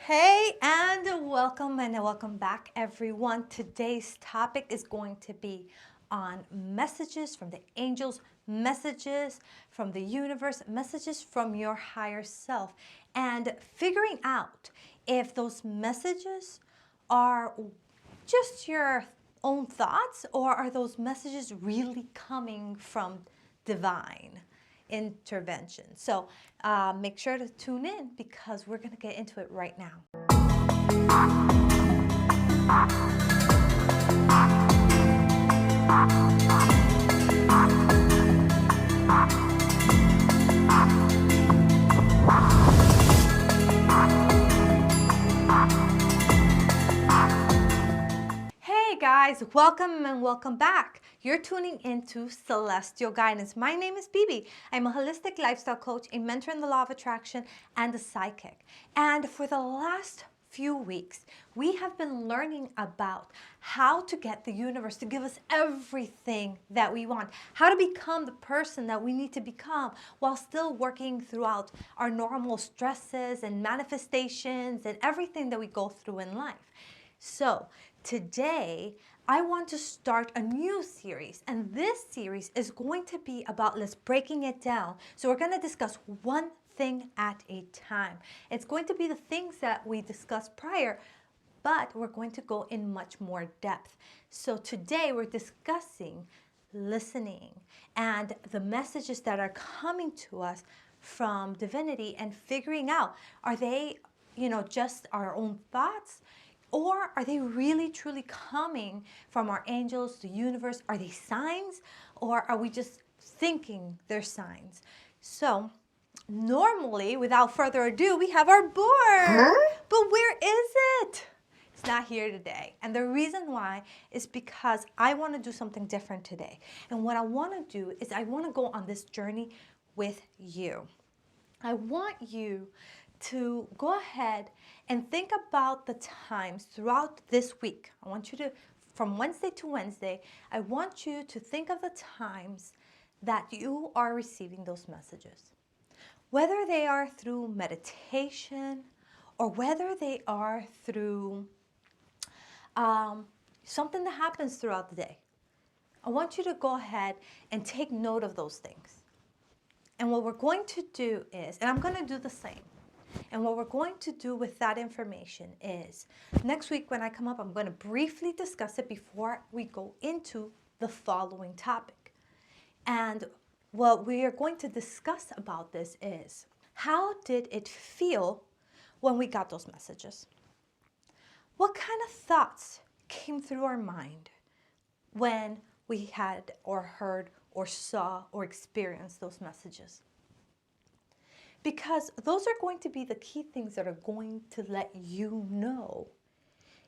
Hey, and welcome back, everyone. Today's topic is going to be on messages from the angels, messages from the universe, messages from your higher self, and figuring out if those messages are just your own thoughts or are those messages really coming from divine intervention. So make sure to tune in because we're going to get into it right now. Hey guys, welcome and welcome back. You're tuning into Celestial Guidance. My name is Bibi. I'm a holistic lifestyle coach, a mentor in the law of attraction, and a psychic. And for the last few weeks, we have been learning about how to get the universe to give us everything that we want, how to become the person that we need to become while still working throughout our normal stresses and manifestations and everything that we go through in life. So today, I want to start a new series, and this series is going to be about, let's breaking it down. So we're going to discuss one thing at a time. It's going to be the things that we discussed prior, but we're going to go in much more depth. So today we're discussing listening and the messages that are coming to us from divinity and figuring out, are they, just our own thoughts? Or are they really truly coming from our angels, the universe? Are they signs? Or are we just thinking they're signs? So normally, without further ado, we have our board. But where is it? It's not here today. And the reason why is because I want to do something different today. And what I want to do is I want to go on this journey with you. I want you to go ahead and think about the times throughout this week. I want you to, from Wednesday to Wednesday, I want you to think of the times that you are receiving those messages. Whether they are through meditation or whether they are through something that happens throughout the day. I want you to go ahead and take note of those things. And what we're going to do is, and I'm going to do the same, and what we're going to do with that information is, next week when I come up, I'm going to briefly discuss it before we go into the following topic. And what we are going to discuss about this is, how did it feel when we got those messages? What kind of thoughts came through our mind when we had or heard or saw or experienced those messages? Because those are going to be the key things that are going to let you know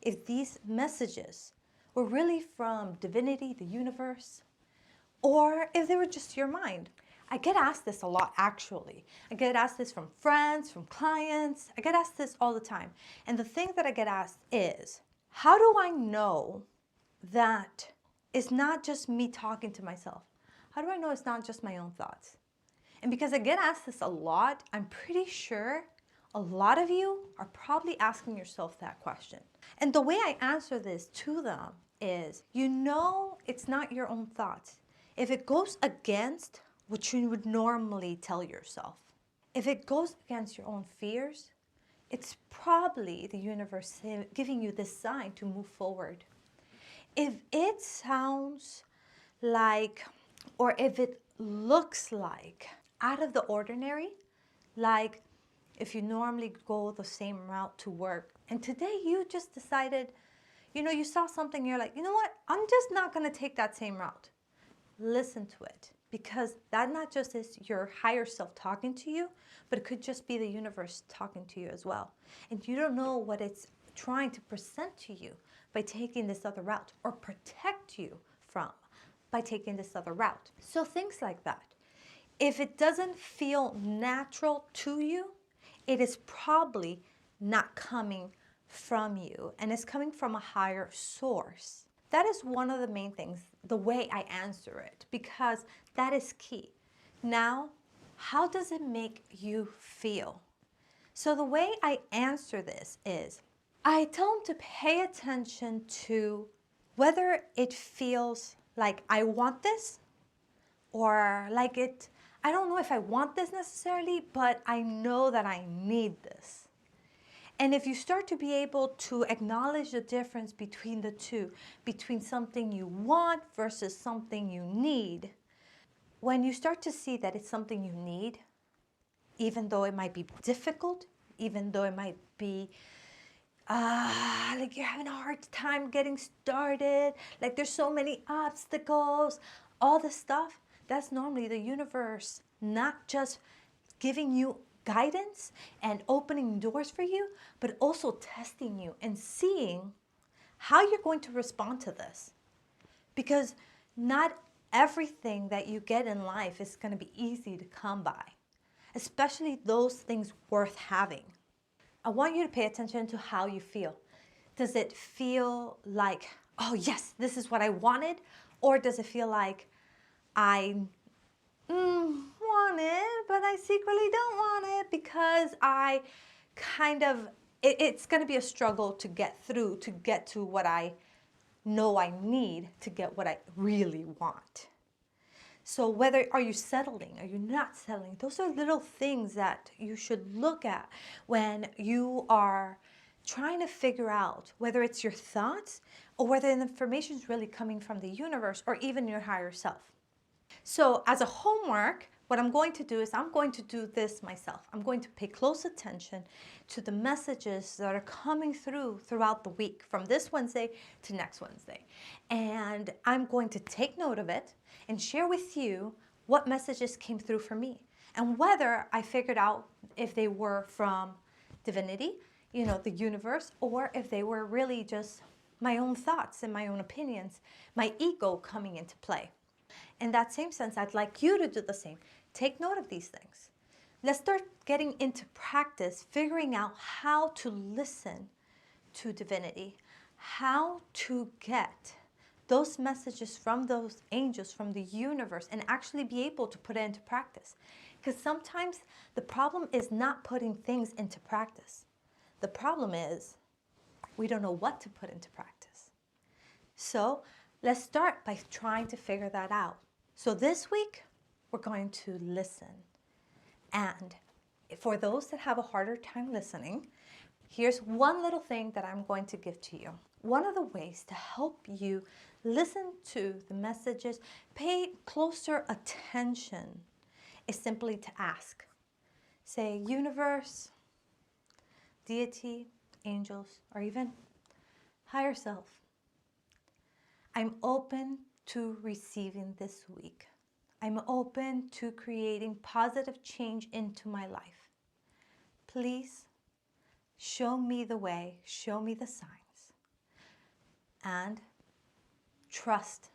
if these messages were really from divinity, the universe, or if they were just your mind. I get asked this a lot, actually. I get asked this from friends, from clients. I get asked this all the time. And the thing that I get asked is, how do I know that it's not just me talking to myself? How do I know it's not just my own thoughts? And because I get asked this a lot, I'm pretty sure a lot of you are probably asking yourself that question. And the way I answer this to them is, it's not your own thoughts. If it goes against what you would normally tell yourself, if it goes against your own fears, it's probably the universe giving you this sign to move forward. If it sounds like, or if it looks like out of the ordinary, like if you normally go the same route to work, and today you just decided, you saw something, you're like, you know what, I'm just not going to take that same route. Listen to it, because that not just is your higher self talking to you, but it could just be the universe talking to you as well. And you don't know what it's trying to present to you by taking this other route, or protect you from by taking this other route. So things like that. If it doesn't feel natural to you, it is probably not coming from you, and it's coming from a higher source. That is one of the main things, the way I answer it, because that is key. Now, how does it make you feel? So the way I answer this is, I tell them to pay attention to whether it feels like I want this or like I don't know if I want this necessarily, but I know that I need this. And if you start to be able to acknowledge the difference between the two, between something you want versus something you need, when you start to see that it's something you need, even though it might be difficult, even though it might be like you're having a hard time getting started, like there's so many obstacles, all this stuff, that's normally the universe not just giving you guidance and opening doors for you, but also testing you and seeing how you're going to respond to this. Because not everything that you get in life is going to be easy to come by, especially those things worth having. I want you to pay attention to how you feel. Does it feel like, oh yes, this is what I wanted? Or does it feel like I want it, but I secretly don't want it because I it's going to be a struggle to get through, to get to what I know I need to get what I really want. So are you settling? Are you not settling? Those are little things that you should look at when you are trying to figure out whether it's your thoughts or whether the information is really coming from the universe or even your higher self. So as a homework, what I'm going to do is I'm going to do this myself. I'm going to pay close attention to the messages that are coming throughout the week from this Wednesday to next Wednesday. And I'm going to take note of it and share with you what messages came through for me and whether I figured out if they were from divinity, the universe, or if they were really just my own thoughts and my own opinions, my ego coming into play. In that same sense, I'd like you to do the same. Take note of these things. Let's start getting into practice, figuring out how to listen to divinity, how to get those messages from those angels, from the universe, and actually be able to put it into practice. Because sometimes the problem is not putting things into practice. The problem is we don't know what to put into practice. So let's start by trying to figure that out. So this week, we're going to listen. And for those that have a harder time listening, here's one little thing that I'm going to give to you. One of the ways to help you listen to the messages, pay closer attention, is simply to ask. Say, universe, deity, angels, or even higher self, I'm open to receiving this week. I'm open to creating positive change into my life. Please show me the way, show me the signs, and trust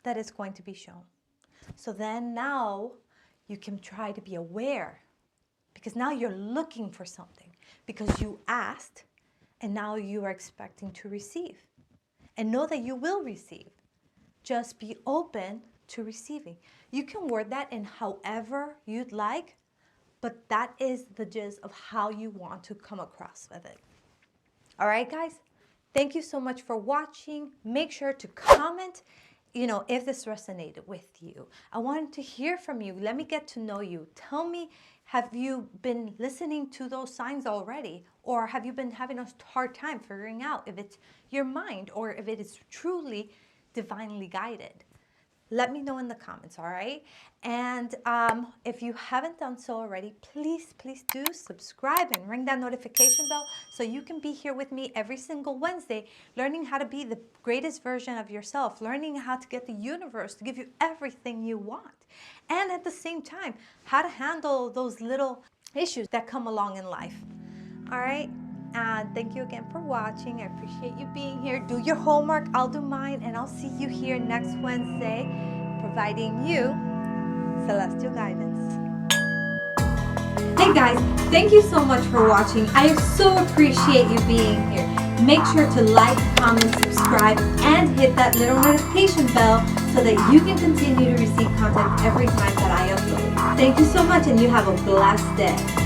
that it's going to be shown. So then now you can try to be aware, because now you're looking for something, because you asked and now you are expecting to receive. And know that you will receive. Just be open to receiving. You can word that in however you'd like, but that is the gist of how you want to come across with it. All right, guys? Thank you so much for watching. Make sure to comment, if this resonated with you. I wanted to hear from you. Let me get to know you. Tell me, have you been listening to those signs already? Or have you been having a hard time figuring out if it's your mind or if it is truly divinely guided? Let me know in the comments, all right? And if you haven't done so already, please do subscribe and ring that notification bell so you can be here with me every single Wednesday, learning how to be the greatest version of yourself, learning how to get the universe to give you everything you want. And at the same time, how to handle those little issues that come along in life. All right? And thank you again for watching. I appreciate you being here. Do your homework. I'll do mine. And I'll see you here next Wednesday, providing you celestial guidance. Hey guys, thank you so much for watching. I so appreciate you being here. Make sure to like, comment, subscribe, and hit that little notification bell so that you can continue to receive content every time that I upload. Thank you so much, and you have a blessed day.